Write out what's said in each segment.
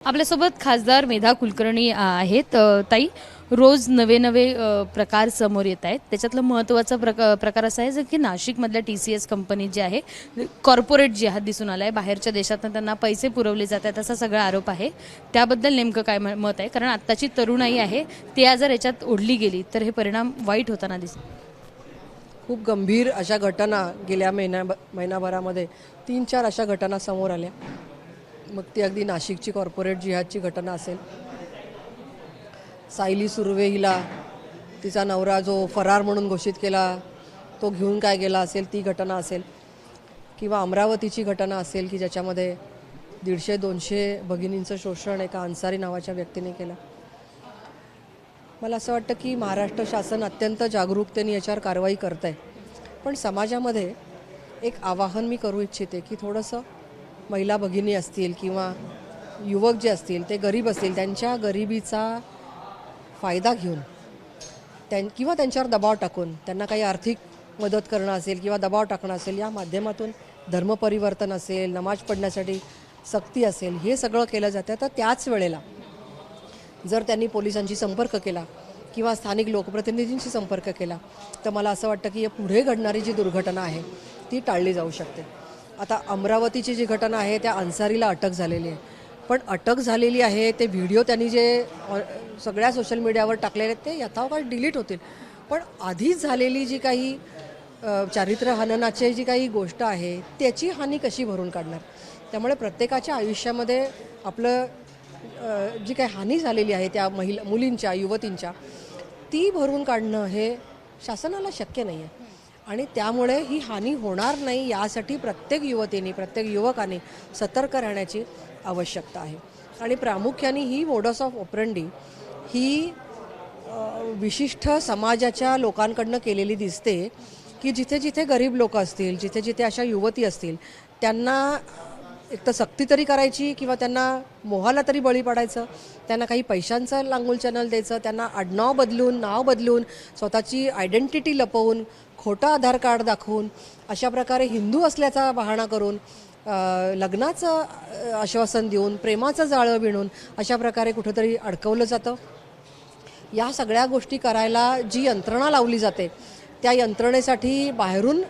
आपल्यासोबत खासदार मेधा कुलकर्णी आहेत. ताई, रोज नवे नवे प्रकार समोर येत आहेत. त्याच्यातलं महत्त्वाचा प्रकार असा आहे की नाशिकमधल्या TCS कंपनी जी आहे, कॉर्पोरेट जिहाद दिसून आला आहे. बाहेरच्या देशातून त्यांना पैसे पुरवले जात आहेत असा सगळा आरोप आहे. त्याबद्दल नेमकं काय मत आहे? कारण आत्ताची तरुणाई आहे ती जर याच्यात ओढली गेली तर हे परिणाम वाईट होताना दिसतात. खूप गंभीर अशा घटना गेल्या महिनाभरामध्ये 3-4 अशा घटना समोर आल्या. मग ती अगदी नाशिकची कॉर्पोरेट जिहादची घटना असेल, सायली सुर्वे हिला तिचा नवरा जो फरार म्हणून घोषित केला तो घेऊन काय गेला असेल ती घटना असेल, किंवा अमरावतीची घटना असेल की ज्याच्यामध्ये 150-200 भगिनींचं शोषण एका अन्सारी नावाच्या व्यक्तीने केलं. मला असं वाटतं की महाराष्ट्र शासन अत्यंत जागरूकतेने याच्यावर कारवाई करत आहे. पण समाजामध्ये एक आवाहन मी करू इच्छिते की थोडंसं महिला भगिनी असतील किंवा युवक जे असतील ते गरीब असतील, त्यांच्या गरिबीचा फायदा घेऊन किंवा त्यांच्यावर दबाव टाकून त्यांना काही आर्थिक मदत करणं असेल किंवा दबाव टाकणं असेल, या माध्यमातून धर्मपरिवर्तन असेल, नमाज पढण्यासाठी सक्ती असेल, हे सगळं केलं जातं. तर त्याच वेळेला जर त्यांनी पोलिसांशी संपर्क केला किंवा स्थानिक लोकप्रतिनिधींशी संपर्क केला तर मला असं वाटतं की पुढे घडणारी जी दुर्घटना आहे ती टाळली जाऊ शकते. आता अमरावतीची जी घटना आहे त्या अन्सारीला अटक झालेली आहे, पण अटक झालेली आहे ते व्हिडिओ त्यांनी जे सगळ्या सोशल मीडियावर टाकलेले ते यथावकाश डिलीट होतील. पण आधीच झालेली जी काही चारित्र्य हननाची जी काही गोष्ट आहे त्याची हानी कशी भरून काढणार? त्यामुळे प्रत्येकाच्या आयुष्यामध्ये आपलं जी काही हानी झालेली आहे त्या मुलींच्या, युवतींच्या, ती भरून काढणं हे शासनाला शक्य नाही आहे. आणि त्यामुळे ही हानी होणार नाही यासाठी प्रत्येक युवतींनी, प्रत्येक युवकांनी सतर्क राहण्याची आवश्यकता आहे. आणि प्रामुख्याने ही मोडस ऑफ ऑपरंडी ही विशिष्ट समाजाच्या लोकांकडनं केलेली दिसते की जिथे जिथे गरीब लोक असतील, जिथे जिथे अशा युवती असतील, त्यांना एक तर सक्ती तरी करायची किंवा त्यांना मोहाला तरी बळी पडायचं, त्यांना काही पैशांचं लांगुल चॅनल द्यायचं, त्यांना आडनाव बदलून, नाव बदलून, स्वतःची आयडेंटिटी लपवून, खोटं आधार कार्ड दाखवून, अशा प्रकारे हिंदू असल्याचा बहाणा करून, लग्नाचं आश्वासन देऊन, प्रेमाचं जाळं विणून अशा प्रकारे कुठंतरी अडकवलं जातं. या सगळ्या गोष्टी करायला जी यंत्रणा लावली जाते त्या यंत्रणेसाठी बाहेरून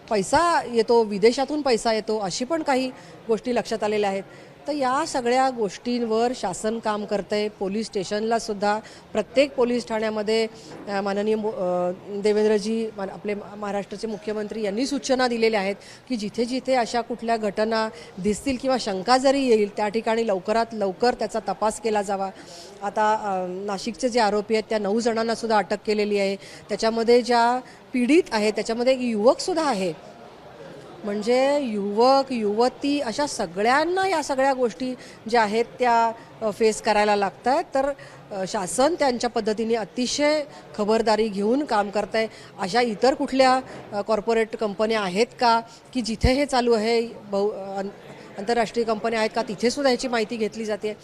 पैसा येतो, विदेशातून पैसा येतो, अशी पण काही गोष्टी लक्षात आलेल्या आहेत. तर या सगळ्या गोष्टींवर शासन काम करतं आहे. पोलीस स्टेशनला सुद्धा प्रत्येक पोलीस ठाण्यामध्ये माननीय देवेंद्रजी आपले महाराष्ट्राचे मुख्यमंत्री यांनी सूचना दिलेल्या आहेत की जिथे जिथे अशा कुठल्या घटना दिसतील किंवा शंका जरी येईल त्या ठिकाणी लवकरात लवकर त्याचा तपास केला जावा. आता नाशिकचे जे आरोपी आहेत त्या 9 जणांना सुद्धा अटक केलेली आहे. त्याच्यामध्ये ज्या पीडित आहेत त्याच्यामध्ये एक युवकसुद्धा आहे. म्हणजे युवक, युवती अशा सगळ्यांना या सगळ्या गोष्टी ज्या आहेत त्या फेस करायला लागत आहेत. तर शासन त्यांच्या पद्धतीने अतिशय खबरदारी घेऊन काम करत आहे. अशा इतर कुठल्या कॉर्पोरेट कंपन्या आहेत का की जिथे हे चालू आहे, आंतरराष्ट्रीय कंपन्या आहेत का, तिथे सुद्धा ह्याची माहिती घेतली जाते.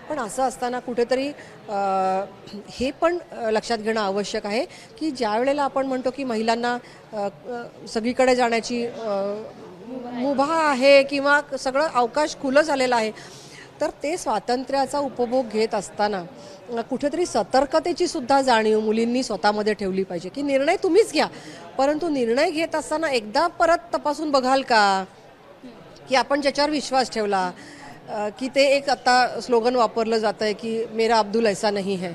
पण असं असताना कुठेतरी हे पण लक्षात घेणं आवश्यक आहे की ज्या वेळेला आपण म्हणतो की महिलांना सगळीकडे जाण्याची मुभा आहे किंवा सगळं अवकाश खुलं झालेलं आहे, तर ते स्वातंत्र्याचा उपभोग घेत असताना कुठेतरी सतर्कतेची सुद्धा जाणीव मुलींनी स्वतःमध्ये ठेवली पाहिजे की निर्णय तुम्हीच घ्या, परंतु निर्णय घेत असताना एकदा परत तपासून बघाल का की आपण ज्याच्यावर विश्वास ठेवला, की ते एक आता स्लोगन वापरलं जातं आहे की मेरा अब्दुल ऐसा नहीं है,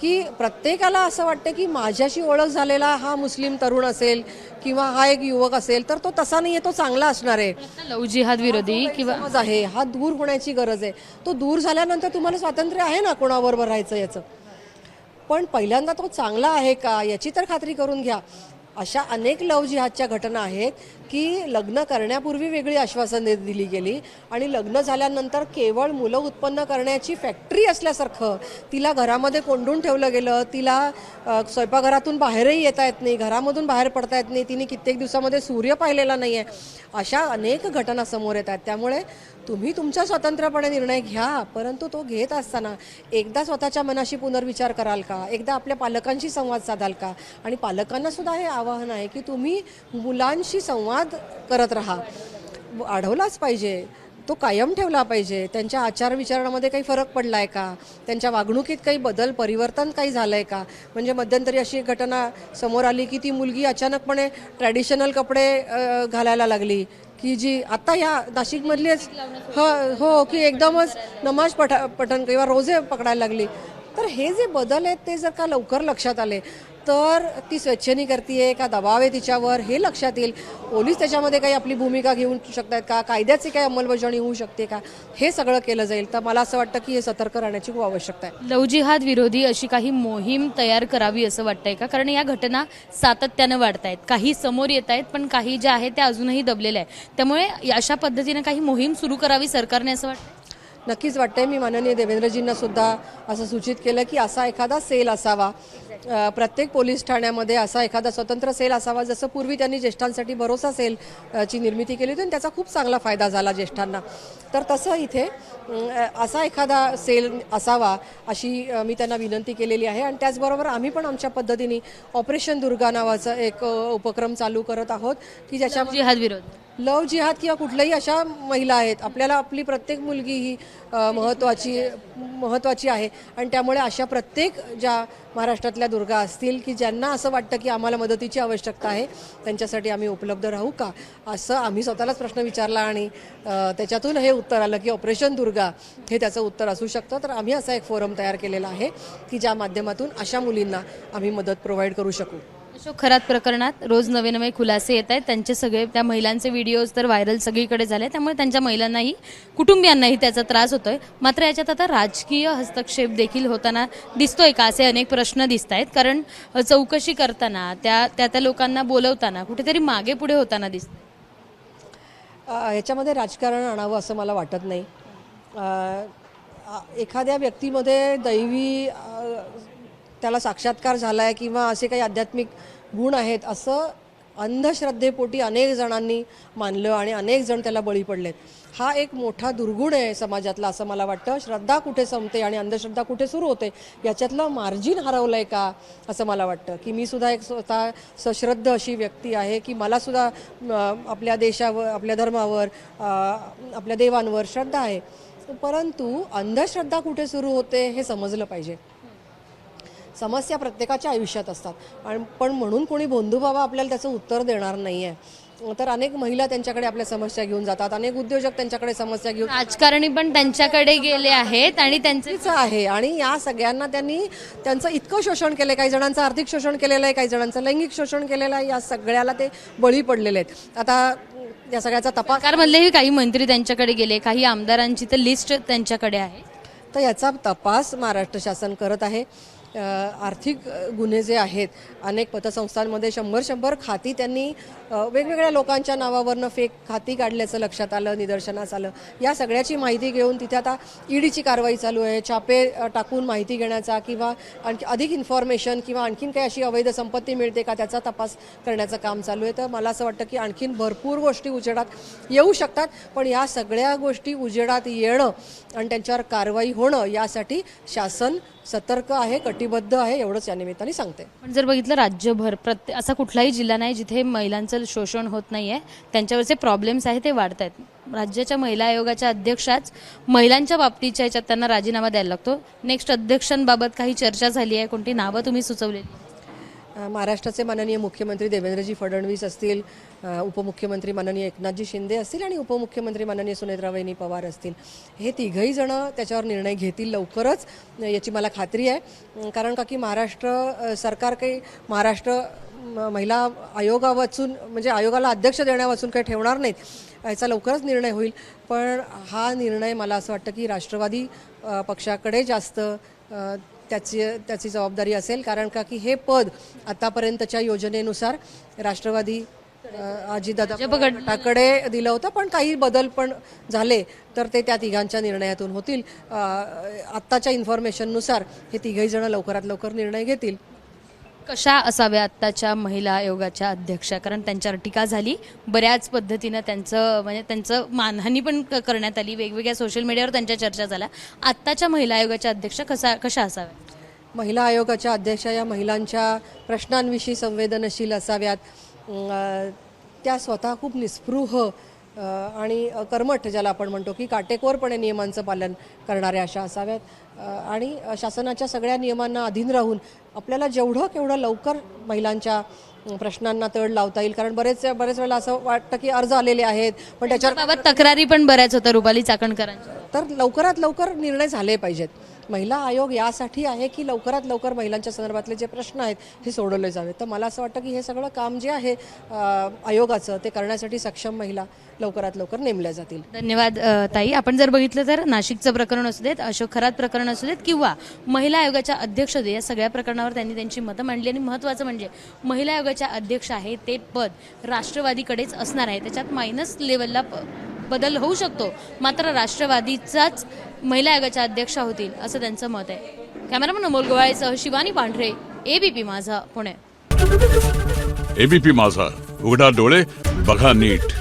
की प्रत्येकाला असं वाटतं की माझ्याशी ओळख झालेला हा मुस्लिम तरुण असेल किंवा हा एक युवक असेल तर तो तसा नाही आहे, तो चांगला असणार आहे. लव जिहाद विरोधी किंवा आहे हा दूर होण्याची गरज आहे. तो दूर झाल्यानंतर तुम्हाला स्वातंत्र्य आहे ना कोणाबरोबर राहायचं याचं, पण पहिल्यांदा तो चांगला आहे का याची तर खात्री करून घ्या. अशा अनेक लव जिहादच्या घटना आहेत की लग्न करण्यापूर्वी वेगळी आश्वासन दिली गेली आणि लग्न झाल्यानंतर केवळ मुलं उत्पन्न करण्याची फॅक्टरी असल्यासारखं तिला घरामध्ये कोंडून ठेवलं गेलं. तिला स्वयंपाकघरातून बाहेरही येता येत नाही, घरामधून बाहेर पडता येत नाही, तिने कित्येक दिवसामध्ये सूर्य पाहिलेला नाही आहे. अशा अनेक घटना समोर येत आहेत. त्यामुळे तुम्ही तुमचा स्वतंत्रपणे निर्णय घ्या, परंतु तो घेत असताना एकदा स्वतःच्या मनाशी पुनर्विचार कराल का, एकदा आपल्या पालकांशी संवाद साधाल का. आणि पालकांना सुद्धा हे आवाहन आहे की तुम्ही मुलांशी संवाद करत राहा, वाढवलाच पाहिजे. तो कायम ठेवला पाहिजे. त्यांच्या आचारविचारामध्ये काही फरक पडला आहे का, त्यांच्या वागणुकीत काही बदल परिवर्तन काही झालं आहे का. म्हणजे मध्यंतरी अशी एक घटना समोर आली की ती मुलगी अचानकपणे ट्रॅडिशनल कपडे घालायला लागली, की जी आता या नाशिकमधलीच हो की एकदमच नमाज पठण किंवा रोजे पकडायला लागली. तर हे जे बदल आहेत ते जर का लवकर लक्षात आले तर ती स्वेच्छेने करतीये का दबाव आहे तिच्यावर हे लक्षात येईल. पोलीस त्याच्यामध्ये काही आपली भूमिका घेऊ शकतात का, कायद्याची काही अंमलबजावणी होऊ शकते का, हे सगळं केलं जाईल. तर मला असं वाटतं की हे सतर्क राहण्याची खूप आवश्यकता आहे. लव जिहाद विरोधी अशी काही मोहीम तयार करावी असं वाटतंय का? कारण या घटना सातत्यानं वाढत आहेत, काही समोर येत आहेत पण काही ज्या आहेत त्या अजूनही दबलेल्या आहेत. त्यामुळे अशा पद्धतीने काही मोहीम सुरू करावी सरकारने असं वाटतं. नक्कीच वाटतंय. मी माननीय देवेंद्रजींना सुद्धा असं सूचित केलं की असा एखादा सेल असावा, प्रत्येक पोलीस ठाण्यामध्ये असा एखादा स्वतंत्र सेल असावा. जसं पूर्वी त्यांनी ज्येष्ठांसाठी भरोसा सेल ची निर्मिती केली होती आणि त्याचा खूप चांगला फायदा झाला ज्येष्ठांना. तर तसं इथे असा एखादा सेल असावा अशी मी त्यांना विनंती केलेली आहे. आणि त्याचबरोबर आम्ही पण आमच्या पद्धतीने ऑपरेशन दुर्गा नावाचा एक उपक्रम चालू करत आहोत की ज्याच्या जिहाद विरोधी लव जिहाद किंवा कुठल्याही अशा महिला आहेत, आपल्याला आपली प्रत्येक मुलगी ही महत्त्वाची आहे. आणि त्यामुळे अशा प्रत्येक ज्या महाराष्ट्रातल्या दुर्गा असतील की ज्यांना असं वाटतं की आम्हाला मदतीची आवश्यकता आहे, त्यांच्यासाठी आम्ही उपलब्ध राहू का, असं आम्ही स्वतःलाच प्रश्न विचारला आणि त्याच्यातून हे उत्तर आलं की ऑपरेशन दुर्गा हे त्याचं उत्तर असू शकतं. तर आम्ही असा एक फोरम तयार केलेला आहे की ज्या माध्यमातून अशा मुलींना आम्ही मदत प्रोव्हाइड करू शकू. अशोक खरात प्रकरणात रोज नवे नवे खुलासे येत आहेत. त्यांचे सगळे त्या महिलांचे व्हिडिओज तर व्हायरल सगळीकडे झाले, त्यामुळे त्यांच्या महिलांनाही कुटुंबियांनाही त्याचा त्रास होतोय. मात्र याच्यात आता राजकीय हस्तक्षेप देखील होताना दिसतोय का, असे अनेक प्रश्न दिसत आहेत. कारण चौकशी करताना त्या लोकांना बोलवताना कुठेतरी मागे पुढे होताना दिसत. याच्यामध्ये राजकारण आणावं असं मला वाटत नाही. एखाद्या व्यक्तीमध्ये दैवी त्याला साक्षात्कार झाला आहे किंवा असे काही आध्यात्मिक गुण आहेत असं अंधश्रद्धेपोटी अनेक जणांनी मानलं आणि अनेक जण त्याला बळी पडलेत. हा एक मोठा दुर्गुण आहे समाजातला असं मला वाटतं. श्रद्धा कुठे संपते आणि अंधश्रद्धा कुठे सुरू होते याच्यातलं मार्जिन हरवलं आहे का असं मला वाटतं. की मी सुद्धा एक स्वतः सश्रद्ध अशी व्यक्ती आहे की मला सुद्धा आपल्या देशावर, आपल्या धर्मावर, आपल्या देवांवर श्रद्धा आहे. परंतु अंधश्रद्धा कुठे सुरू होते हे समजलं पाहिजे. समस्या प्रत्येकाच्या आयुष्यात असतात आणि पण म्हणून कोणी भोंदूबाबा आपल्याला त्याचं उत्तर देणार नाही आहे. तर अनेक महिला त्यांच्याकडे आपल्या समस्या घेऊन जातात, अनेक उद्योजक त्यांच्याकडे समस्या घेऊन, राजकारणी पण त्यांच्याकडे गेले आहेत आणि त्यांचेच आहे. आणि या सगळ्यांना त्यांनी त्यांचं इतकं शोषण केलं, काही जणांचं आर्थिक शोषण केलेलं आहे, काही जणांचं लैंगिक शोषण केलेलं आहे. या सगळ्याला ते बळी पडलेले आहेत. आता या सगळ्याचा तपास सरकारमधलेही काही मंत्री त्यांच्याकडे गेले, काही आमदारांची तर लिस्ट त्यांच्याकडे आहे. तर याचा तपास महाराष्ट्र शासन करत आहे. आर्थिक गुन्हे जे आहेत अनेक पतसंस्थांमध्ये 100 खाती त्यांनी वेगवेगळ्या लोकांच्या नावावरनं फेक खाती काढल्याचं लक्षात आलं, निदर्शनास आलं. या सगळ्याची माहिती घेऊन तिथे आता ईडीची कारवाई चालू आहे. छापे टाकून माहिती घेण्याचा किंवा आणखी अधिक इन्फॉर्मेशन किंवा आणखीन काही अशी अवैध संपत्ती मिळते का त्याचा तपास करण्याचं काम चालू आहे. तर मला असं वाटतं की आणखीन भरपूर गोष्टी उजेडात येऊ शकतात. पण या सगळ्या गोष्टी उजेडात येणं आणि त्यांच्यावर कारवाई होणं यासाठी शासन सतर्क आहे, कटिबद्ध आहे, एवढंच या निमित्ताने सांगते. पण जर बघितलं राज्यभर असा कुठलाही जिल्हा नाही जिथे महिलांचं शोषण होत नाहीये, त्यांच्यावरचे प्रॉब्लेम्स आहेत ते वाढत आहेत. राज्याच्या महिला आयोगाच्या अध्यक्षाच महिलांच्या बाबतीच्या ह्याच्यात त्यांना राजीनामा द्यायला लागतो. नेक्स्ट अध्यक्षांबाबत काही चर्चा झाली आहे, कोणती नावं तुम्ही सुचवलेली? महाराष्ट्राचे माननीय मुख्यमंत्री देवेंद्रजी फडणवीस असतील, उपमुख्यमंत्री माननीय एकनाथजी शिंदे असतील आणि उपमुख्यमंत्री माननीय सुनेत्रावहिनी पवार असतील. हे तिघही जण त्याच्यावर निर्णय घेतील लवकरच याची मला खात्री आहे. कारण का की महाराष्ट्र सरकार काही महाराष्ट्र महिला आयोगा वाचून म्हणजे आयोगाला अध्यक्ष देण्या वाचून काही ठेवणार नाहीत. याचा लवकरच निर्णय होईल. पण हा निर्णय मला असं वाटतं की राष्ट्रवादी पक्षाकडे जास्त त्याची जबाबदारी असेल. कारण का की हे पद आतापर्यंतच्या योजनेनुसार राष्ट्रवादी अजितदादा गटाकडे दिलं होतं, पण काही बदल पण झाले तर ते त्या तिघांच्या निर्णयातून होतील. आत्ताच्या इन्फॉर्मेशननुसार हे तिघही जण लवकरात लवकर निर्णय घेतील. कशा असाव्या आत्ताच्या महिला आयोगाच्या अध्यक्षा? कारण त्यांच्यावर टीका झाली बऱ्याच पद्धतीनं, त्यांचं मानहानी पण करण्यात आली, वेगवेगळ्या सोशल मीडियावर त्यांच्या चर्चा झाल्या. आत्ताच्या महिला आयोगाच्या अध्यक्षा कशा असाव्या? महिला आयोगाच्या अध्यक्षा या महिलांच्या प्रश्नांविषयी संवेदनशील असाव्यात. त्या स्वतः खूप निस्पृह आणि कर्मठ ज्याला आपण म्हणतो की काटेकोरपणे नियमांचं पालन करणाऱ्या अशा असाव्यात आणि शासनाच्या सगळ्या नियमांना अधीन राहून आपल्याला जेवढं केवढं लवकर महिलांच्या प्रश्नांना तड लावता येईल. कारण बरेच वेळेला असं वाटतं की अर्ज आलेले आहेत पण त्याच्यावर त्याबाबत तक्रारी पण बऱ्याच होत्या रुपाली चाकणकरांच्या. तर लवकरात लवकर निर्णय झाले पाहिजेत. महिला आयोग यासाठी आहे की लवकरात लवकर महिलांच्या संदर्भातले जे प्रश्न आहेत हे सोडवले जावेत. तर मला असं वाटतं की हे सगळं काम जे आहे आयोगाचं ते करण्यासाठी सक्षम महिला लवकरात लवकर नेमल्या जातील. धन्यवाद ताई. आपण जर बघितलं तर नाशिकचं प्रकरण असू देत, अशोक खरात प्रकरण असू देत किंवा महिला आयोगाच्या अध्यक्ष होते, या सगळ्या प्रकरणावर त्यांनी त्यांची मतं मांडली. आणि महत्त्वाचं म्हणजे महिला आयोगाच्या अध्यक्ष आहे ते पद राष्ट्रवादीकडेच असणार आहे. त्याच्यात मायनस लेवलला बदल होऊ शकतो, मात्र राष्ट्रवादीचाच महिला आयोगाच्या अध्यक्ष होतील असं त्यांचं मत आहे. कॅमेरामन अमोल गोवाळेसह शिवानी पांढरे, एबीपी माझा, पुणे. एबीपी माझा, उघडा डोळे बघा नीट.